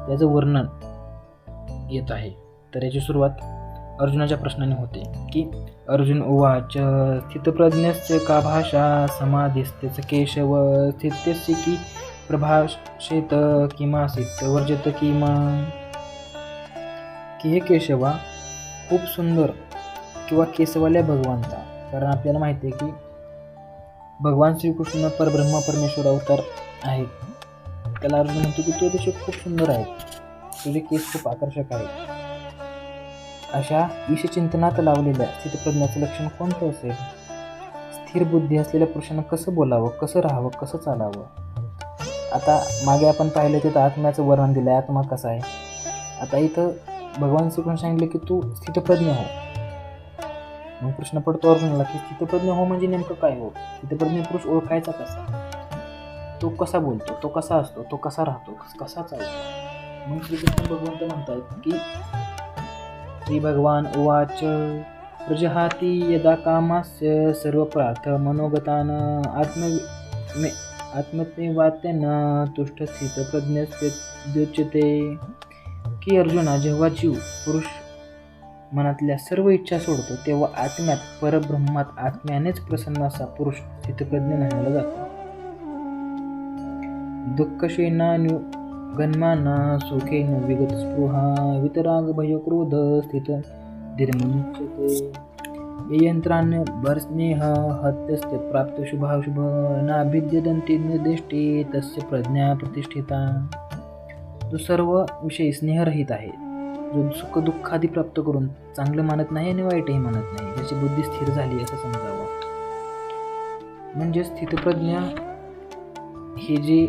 त्याचं वर्णन येत आहे. तर याची सुरुवात अर्जुनाच्या प्रश्नाने होते की अर्जुन उवाच स्थितप्रज्ञस्य का भाषा समाधिस्तेच केशव स्थित्यस्य की प्रभाषेत किमासीत वर्जत किमा. की हे केशवा, खूप सुंदर किंवा केसवाल्या भगवंता, कारण आपल्याला माहिती आहे की भगवान श्रीकृष्ण परब्रह्म परमेश्वर अवतार आहेत. त्याला अर्जुन म्हणतो की तो दिवशी खूप सुंदर आहे, तुझे केस खूप आकर्षक आहेत. अशा ईशचिंतनात लावलेल्या स्थितप्रज्ञाचं लक्षण कोणतं असेल? स्थिर बुद्धी असलेल्या पुरुषानं कसं बोलावं, कसं राहावं, कसं चालावं. आता मागे आपण पाहिलं तिथं आत्म्याचं वर्णन दिलं आहे, आत्मा कसा आहे. आता इथं भगवान श्रीकृष्ण सांगितलं की तू स्थितप्रज्ञ हो. मग प्रश्न पडतो अर्जुनाला की स्थितप्रज्ञ हो म्हणजे नेमकं काय हो? स्थितप्रज्ञ पुरुष ओळखायचा कसा? तो कसा बोलतो, तो कसा असतो, तो कसा राहतो, कसा चालतो. मग श्रीकृष्ण भगवंत म्हणतात की श्री भगवान उवाच प्रजहाती यदा कामास्य सर्वप्रार्थ मनोगतान आत्मत्मेवात्यन तुष्ट स्थित प्रज्ञस्योच्यते. की अर्जुना, जेव्हा जीव पुरुष मनातल्या सर्व इच्छा सोडतो तेव्हा आत्म्यात परब्रह्मात आत्म्यानेच प्रसन्न असा पुरुष स्थितप्रज्ञ म्हणला जातो. दुःखशेना गन्माना सुखेन विगत स्पृहा वितराग भय क्रोध स्थित धीर्मुच्यते यंत्रान भरस्नेह हत्यस्ते प्राप्त शुभाशुभ नाभिद्यदंती निर्दिष्टे तस्य प्रज्ञा प्रतिष्ठिता. जो सर्व विषयी स्नेहरहित आहे, जो सुख दुःखादी प्राप्त करून चांगलं मानत नाही आणि वाईटही मानत नाही, ज्याची बुद्धी स्थिर झाली असं समजावं. म्हणजे स्थितप्रज्ञ ही जी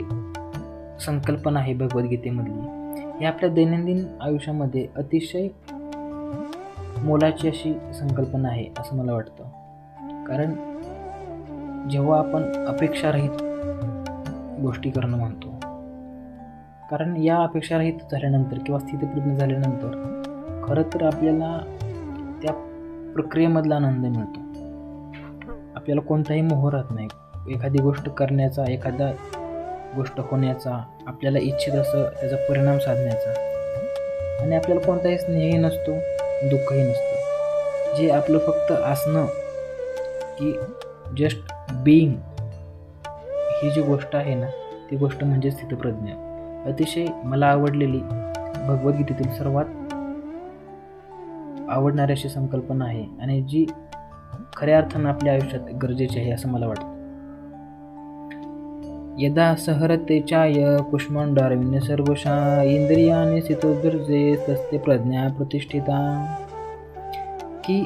संकल्पना आहे भगवद्गीतेमधली, ही आपल्या दैनंदिन आयुष्यामध्ये अतिशय मोलाची अशी संकल्पना आहे असं मला वाटतं. कारण जेव्हा आपण अपेक्षारहित गोष्टी करणं म्हणतो, कारण या अपेक्षारहित झाल्यानंतर किंवा स्थितप्रज्ञ झाल्यानंतर खरं तर आपल्याला त्या प्रक्रियेमधला आनंद मिळतो. आपल्याला कोणताही मोह राहत नाही एखादी गोष्ट करण्याचा, एखादा गोष्ट होण्याचा, आपल्याला इच्छित असं त्याचा परिणाम साधण्याचा. आणि आपल्याला कोणताही स्नेहही नसतो, दुःखही नसतं. जे आपलं फक्त असणं की जस्ट बीइंग, ही जी गोष्ट आहे ना, ती गोष्ट म्हणजे स्थितप्रज्ञ. अतिशय मला आवडलेली भगवद्गीतेतील सर्वात आवडणारी अशी संकल्पना आहे आणि जी खऱ्या अर्थानं आपल्या आयुष्यात गरजेची आहे असं मला वाटतं. यदा सहरते चाय कुष्मांडारविण्य सर्वशा इंद्रियाने स्थितोभिर्जे तस्ते प्रज्ञा प्रतिष्ठिता. की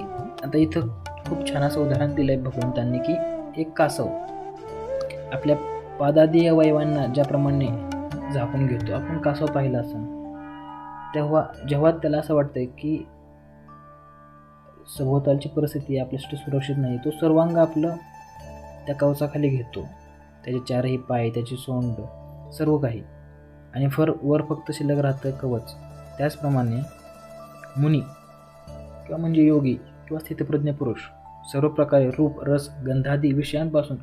आता इथं खूप छान असं उदाहरण दिलं आहे भगवंतांनी की एक कासव आपल्या पादादी अवयवांना ज्याप्रमाणे झाकून घेतो. आपण कासव पाहिला असं, जेव्हा त्याला असं वाटतंय की सभोवतालची परिस्थिती आपल्यासाठी सुरक्षित नाही, तो सर्वांग आपलं त्या कवचाखाली घेतो. त्याचे चारही पाय, त्याची सोंड, सर्व काही, आणि वर फक्त शिल्लक राहतं कवच. त्याचप्रमाणे मुनी किंवा म्हणजे योगी किंवा स्थितप्रज्ञ पुरुष सर्व प्रकारे रूप, रस, गंधादी विषयांपासून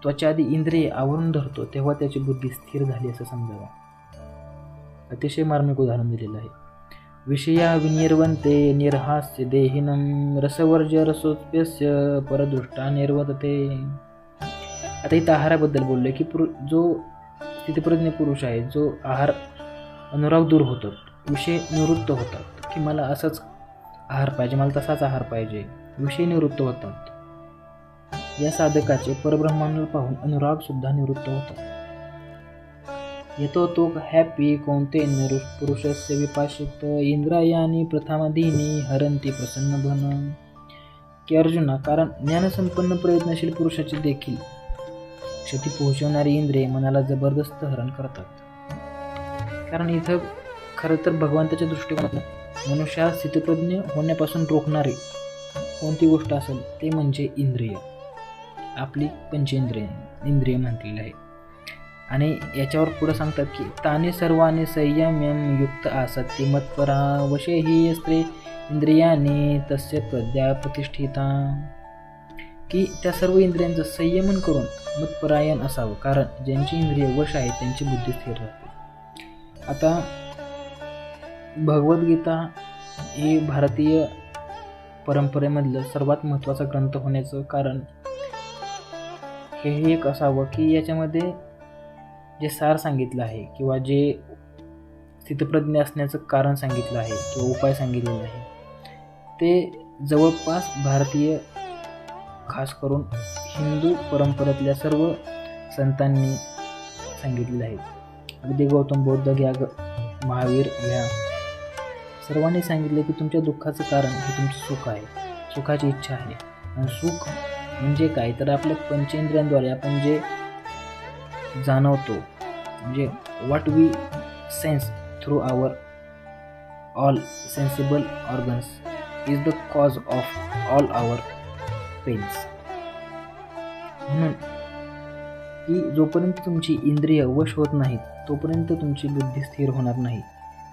त्वचादी इंद्रिये आवरून धरतो तेव्हा त्याची बुद्धी स्थिर झाली असं समजावं. अतिशय मार्मिक उदाहरण दिलेलं आहे. विषया विनिर्वंते निर्हास्य देहिनं रसवर्ज्य रसोत्प्यस्य परदृष्टा निर्वर्तते. आता इथं आहाराबद्दल बोलले की जो स्थितप्रज्ञ पुरुष आहे, जो आहार अनुराग दूर होतो, विषय निवृत्त होतात की मला असंच आहार पाहिजे, मला तसाच आहार पाहिजे, विषय निवृत्त होतात. या साधकाचे परब्रह्मांना पाहून अनुराग सुद्धा निवृत्त होतात. येतो तो हॅपी कोणते पुरुषस्य विपाशित इंद्रियानी प्रथमाधीनी हरंती प्रसन्न भन. की अर्जुना, कारण ज्ञानसंपन्न प्रयत्नशील पुरुषाची देखील क्षती पोहोचवणारी इंद्रिये मनाला जबरदस्त हरण करतात. कारण इथं खरं तर भगवंताच्या दृष्टिकोनातून मनुष्या स्थितप्रज्ञ होण्यापासून रोखणारी कोणती गोष्ट असेल ते म्हणजे इंद्रिय, आपली इंद्रिय म्हटलेली आहे. आणि याच्यावर पुढे सांगतात की ताने सर्वाने संयम्यम युक्त आसत्ती मत्परा वशे ही स्त्री इंद्रियाने तस्य प्रज्ञा प्रतिष्ठिता. की त्या सर्व इंद्रियांचं संयमन करून मतपरायण असावं, कारण ज्यांची इंद्रिय वश आहेत त्यांची बुद्धी स्थिर राहते. आता भगवद्गीता ही भारतीय परंपरेमधलं सर्वात महत्त्वाचा ग्रंथ होण्याचं कारण हे एक असावं की याच्यामध्ये जे सार सांगितलं आहे किंवा जे स्थितप्रज्ञ असण्याचं कारण सांगितलं आहे किंवा उपाय सांगितलेले आहे ते जवळपास भारतीय खास करून हिंदू परंपरेतल्या सर्व संतांनी सांगितलेले आहेत. अगदी गौतम बुद्ध घ्या, महावीर घ्या, सर्वांनी सांगितले की तुमच्या दुःखाचं कारण हे तुमचं सुख आहे, सुखाची इच्छा आहे. आणि सुख म्हणजे काय तर आपल्या पंचेंद्रियांद्वारे आपण जे जाणवतो म्हणजे what we sense through our all sensible organs is the cause of all our pains. म्हणून की जोपर्यंत तुमची इंद्रिय वश होत नाहीत तोपर्यंत तुमची बुद्धी स्थिर होणार नाही.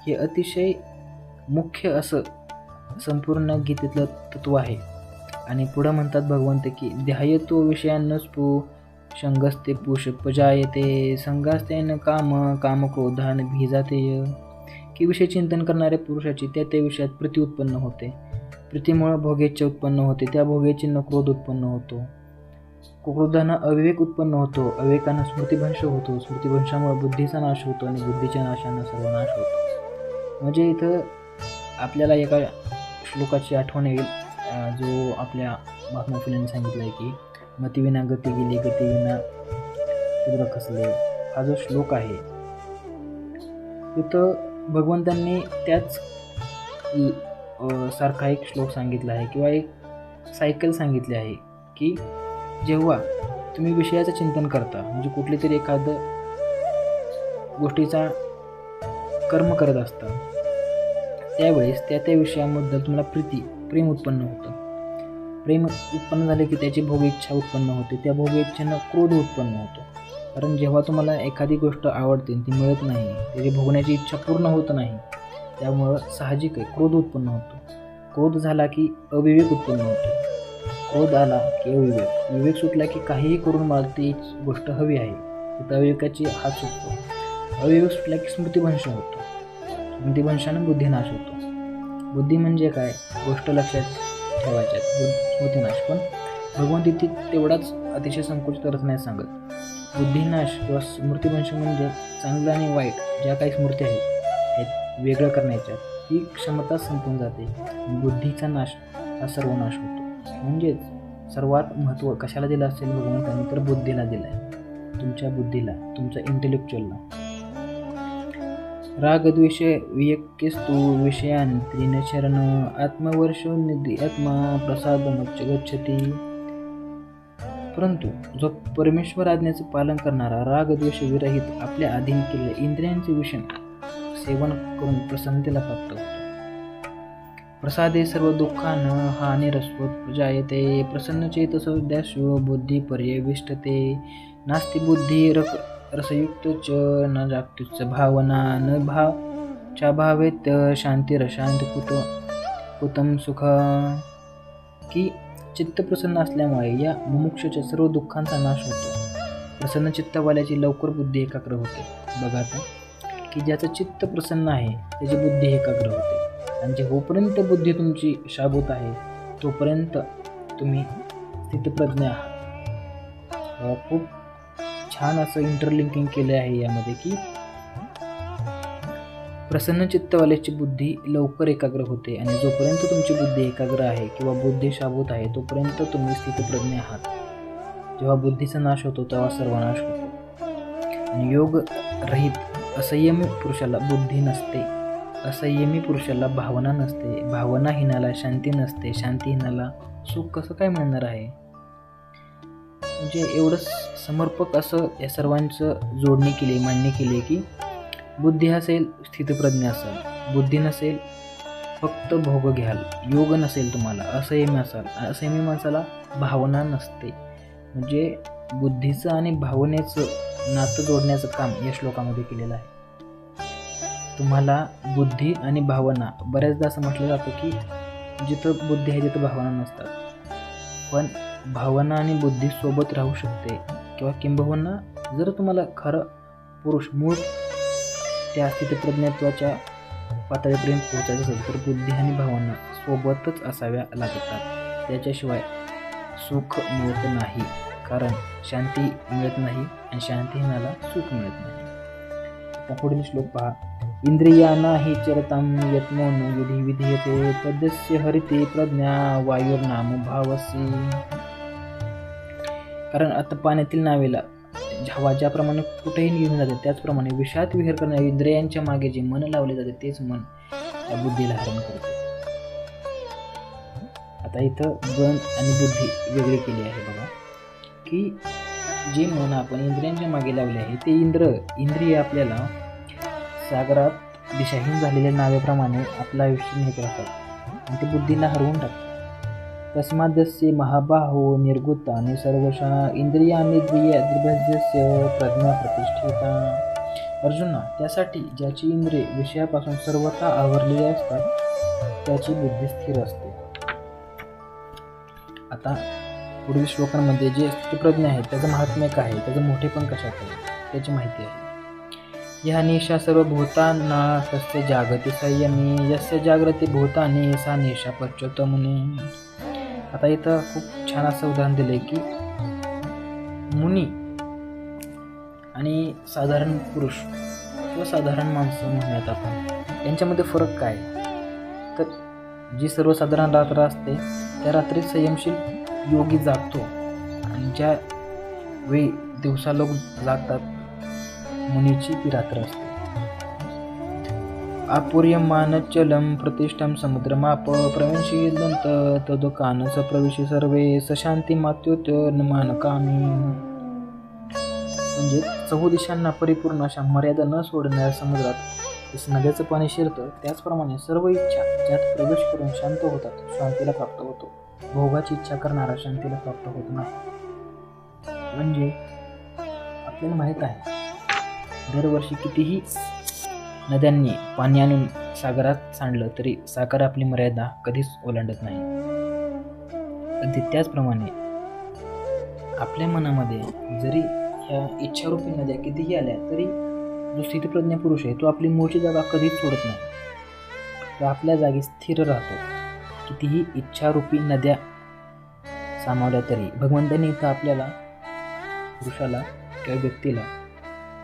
हे अतिशय मुख्य असं संपूर्ण गीतेतलं तत्व आहे. आणि पुढं म्हणतात भगवंत की ध्यायतो विषयान्नस्पु शंगस्ते पुष्पजायते संगास्तेन काम क्रोधान भिजातेय. की विषय चिंतन करणाऱ्या पुरुषाची त्या विषयात प्रीती उत्पन्न होते, प्रीतीमुळे भोगेच्छा उत्पन्न होते, त्या भोगेच्छेनं क्रोध उत्पन्न होतो, क्रोधानं अविवेक उत्पन्न होतो, अविवेकानं स्मृतिभ्रंश होतो, स्मृतिभ्रंशामुळे बुद्धीचा नाश होतो आणि बुद्धीच्या नाशानं सर्वनाश होतो. म्हणजे इथं आपल्याला एका श्लोकाची आठवण येईल जो आपल्या महात्मा फुलेंनी सांगितलं आहे की मतिविना गती गेली, गतिविना शूद्र खसले. हा जो श्लोक आहे तिथं भगवंतांनी त्याच सारखा एक श्लोक सांगितला आहे किंवा एक सायकल सांगितली आहे की जेव्हा तुम्ही विषयाचं चिंतन करता म्हणजे कुठली तरी एखादं गोष्टीचा कर्म करत असता त्यावेळेस त्या विषयाबद्दल तुम्हाला प्रेम उत्पन्न होतं. प्रेम उत्पन्न झाले की त्याची भोग इच्छा उत्पन्न होते, त्या भोग इच्छेनं क्रोध उत्पन्न होतो. कारण जेव्हा तुम्हाला एखादी गोष्ट आवडते ती मिळत नाही, त्याची भोगण्याची इच्छा पूर्ण होत नाही, त्यामुळं साहजिक आहे क्रोध उत्पन्न होतो. क्रोध झाला की अविवेक उत्पन्न होतो, क्रोध आला की अविवेक, विवेक सुटला की काहीही करून मला ती गोष्ट हवी आहे, तिथं अविवेकाची हात सुटतो. अविवेक सुटला की स्मृतिभ्रंश होतो, स्मृतिभ्रंशानं बुद्धिनाश होतो. बुद्धी म्हणजे काय गोष्ट लक्षात ठेवायच्या स्मृतिनाश. पण भगवंत इथे तेवढाच अतिशय संकुचित अर्थ नाही सांगत. बुद्धिनाश किंवा स्मृतिभ्रंश म्हणजे चांगलं आणि वाईट ज्या काही स्मृती आहेत वेगळं करण्याच्या ही क्षमता संपून जाते. बुद्धीचा नाश हा सर्वनाश होतो. म्हणजेच सर्वात महत्त्व कशाला दिलं असेल भगवंतांनी तर बुद्धीला दिलं आहे, तुमच्या बुद्धीला, तुमच्या इंटेलेक्च्युअलला. रागद्वेष वियक्यस्तु विषयान त्रिनचरण आत्मवर्षो निधी आत्मा प्रसादमच्च गच्छति. परंतु जो परमेश्वर आज्ञेचं पालन करणारा रागद्वेष विरहित आपल्या अधीन केलेल्या इंद्रियांचे विषय सेवन करून प्रसन्नतेला प्राप्त होतो. प्रसादे सर्व दुःखानं हानिरस्वत जायते प्रसन्नचेतसो द्याशो बुद्धी पर्यविष्टते नास्ति बुद्धी रसयुक्त च न जागतिक भावना न भाव च्या भावेत शांती कुतम सुख. की चित्त प्रसन्न असल्यामुळे या मुमुक्षच्या सर्व दुःखांचा नाश होतो. प्रसन्न चित्तवाल्याची लवकर बुद्धी एकाग्र होते. बघा आता की ज्याचं चित्त प्रसन्न आहे त्याची बुद्धी एकाग्र होते. आणि जोपर्यंत बुद्धी तुमची शाबूत आहे तोपर्यंत तुम्ही स्थितप्रज्ञ आहात. खूप छान असं इंटरलिंकिंग केलं आहे यामध्ये की प्रसन्न चित्तवाल्याची बुद्धी लवकर एकाग्र होते आणि जोपर्यंत तुमची बुद्धी एकाग्र आहे किंवा बुद्धी शाबूत आहे तोपर्यंत तुम्ही स्थितप्रज्ञ आहात. जेव्हा बुद्धीचा नाश होतो तेव्हा सर्वनाश होतो. आणि योग रहित असंयमी पुरुषाला बुद्धी नसते, असंयमी पुरुषाला भावना नसते, भावनाहीनाला शांती नसते, शांतीहीनाला सुख कसं काय मिळणार आहे. म्हणजे एवढं समर्पक असं या सर्वांचं जोडणी केली, मांडणी केली की बुद्धी असेल स्थितप्रज्ञ असाल, बुद्धी नसेल फक्त भोग घ्याल, योग नसेल तुम्हाला असंयमी असाल, असंयमी माणसाला भावना नसते. म्हणजे बुद्धीचं आणि भावनेचं नातं जोडण्याचं काम या श्लोकामध्ये केलेलं आहे. तुम्हाला बुद्धी आणि भावना, बऱ्याचदा असं म्हटलं जातं की जिथं बुद्धी आहे तिथं भावना नसतात, पण भावना आणि बुद्धी सोबत राहू शकते. किंवा किंबहुना जर तुम्हाला खरं पुरुष मूळ त्या स्थितप्रज्ञत्वाच्या पातळीपर्यंत पोहोचायचं असेल तर बुद्धी आणि भावना सोबतच असाव्या लागतात. त्याच्याशिवाय सुख मिळत नाही, कारण शांती मिळत नाही आणि शांतीहीनाला सुख मिळत नाही. आता पुढील श्लोक पहा. इंद्रियाणाहि चरतां यत्मोन युधी विधीयते तद्यस्य हरिते प्रज्ञा वायुर्नाम भावसी. कारण आता पाण्यातील नावेला हवा ज्याप्रमाणे कुठेही घेऊन जाते त्याचप्रमाणे विषात विहार करणाऱ्या इंद्रियांच्या मागे जे मन लावले जाते तेच मन त्या बुद्धीला हरण करते. आता इथं गण आणि बुद्धी वेगळी केली आहे बघा, की जे मन आपण इंद्रियांच्या मागे लावले आहे ते इंद्रिय आपल्याला सागरात दिशाहीन झालेल्या नावेप्रमाणे आपलं आयुष्य नेत राहतात आणि ते बुद्धीला हरवून टाकतात. तस्मादस्य महाबाहो निर्गुतानि सर्वशा इंद्रियानिद्रियद्रभ्यस्य प्रज्ञा प्रतिष्ठिता. अर्जुना, त्यासाठी ज्याची इंद्रिये विषयापासून सर्वथा आवरलेली असतात त्याची बुद्धी स्थिर असते. आता पुढील श्लोकांमध्ये जे स्थितप्रज्ञ आहे त्याचं महात्म्य काय आहे, त्याचं मोठेपण कशात आहे त्याची माहिती आहे. या निशा सर्वभूतांना तस्य जागति संयमी यस्य जागृती भूतानि सा निशा पच्युत मुने. आता इथं खूप छान असं उदाहरण दिले की मुनी आणि साधारण पुरुष किंवा साधारण माणसं म्हणूयात आपण, यांच्यामध्ये फरक काय तर जी सर्वसाधारण रात्र असते त्या रात्री संयमशील योगी जागतो आणि ज्या वेळी दिवसा लोक जागतात मुनीची ती रात्र असते. आपूर्यमानचलं प्रतिष्ठं समुद्रमाप प्रविशीदन्त तदोकानस प्रविशी सर्वे सशांती मात्योत्मानकामी. म्हणजे चहुदिशांना परिपूर्ण अशा मर्यादा न सोडणाऱ्या समुद्रात जसं नद्याचं पाणी शिरतं त्याचप्रमाणे सर्व इच्छा ज्यात प्रवेश करून शांत होतात शांतीला प्राप्त होतो. भोगाची इच्छा करणारा शांतीला प्राप्त होत नाही. म्हणजे आपल्याला माहीत आहे दरवर्षी कितीही नद्यांनी पाणी आणून सागरात सांडलं तरी सागर आपली मर्यादा कधीच ओलांडत नाही. अगदी त्याचप्रमाणे आपल्या मनामध्ये जरी ह्या इच्छारूपी नद्या कितीही आल्या तरी जो स्थितप्रज्ञ पुरुष आहे तो आपली मूळची जागा कधीच सोडत नाही. तो आपल्या जागी स्थिर राहतो. कितीही इच्छारूपी नद्या सामावल्या तरी भगवंतांनी इथं आपल्याला पुरुषाला किंवा व्यक्तीला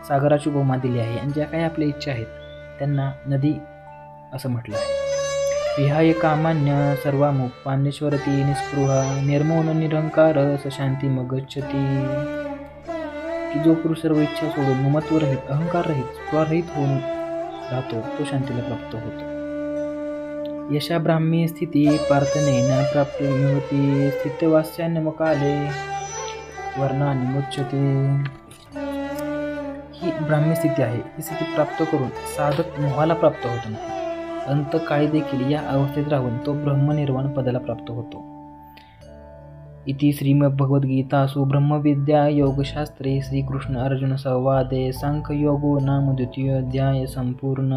सागराची उपमा दिली आहे आणि ज्या काही आपल्या इच्छा आहेत त्यांना नदी असं म्हटलं आहे. विहाय कामान्य सर्वामुपान्नेश्वरती निस्पृहा निर्मौन निरंकार सशांती मगच्छती. की जो पुरुष सर्व इच्छा सोडून ममत्व रहित अहंकार रहित स्वरहित होऊन राहतो तो शांतीला प्राप्त होतो. यशा ब्राह्मी स्थिती प्रार्थनेन प्राप्तिर्भवति स्थितवास्यान्मकाले वर्णानि मुच्यते. ही ब्राह्मी स्थिती आहे. ही स्थिती प्राप्त करून साधक मोहाला प्राप्त होत नाही. अंतकाळी देखील या अवस्थेत राहून तो ब्रह्मनिर्वाण पदाला प्राप्त होतो. इति श्रीमद्भगवद्गीतासु ब्रह्मविद्या योगशास्त्रे श्रीकृष्ण अर्जुन संवादे सांख्ययोगो नाम द्वितीय अध्याय संपूर्ण.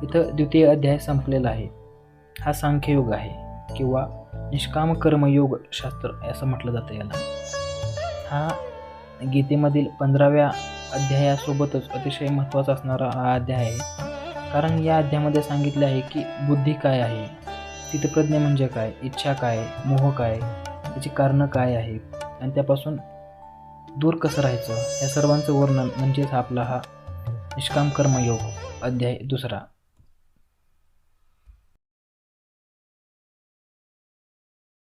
इथं द्वितीय अध्याय संपलेला आहे. हा सांख्ययोग आहे किंवा निष्काम कर्मयोग शास्त्र असं म्हटलं जातं याला. हा गीतेमधील 15व्या अध्यायासोबतच अतिशय महत्त्वाचा असणारा हा अध्याय आहे. कारण या अध्यायामध्ये सांगितले आहे की बुद्धी काय आहे, स्थितप्रज्ञ म्हणजे काय, इच्छा काय, मोह काय, त्याची कारणं काय आहेत आणि त्यापासून दूर कसं राहायचं या सर्वांचं वर्णन म्हणजेच आपला हा निष्काम कर्मयोग अध्याय 2.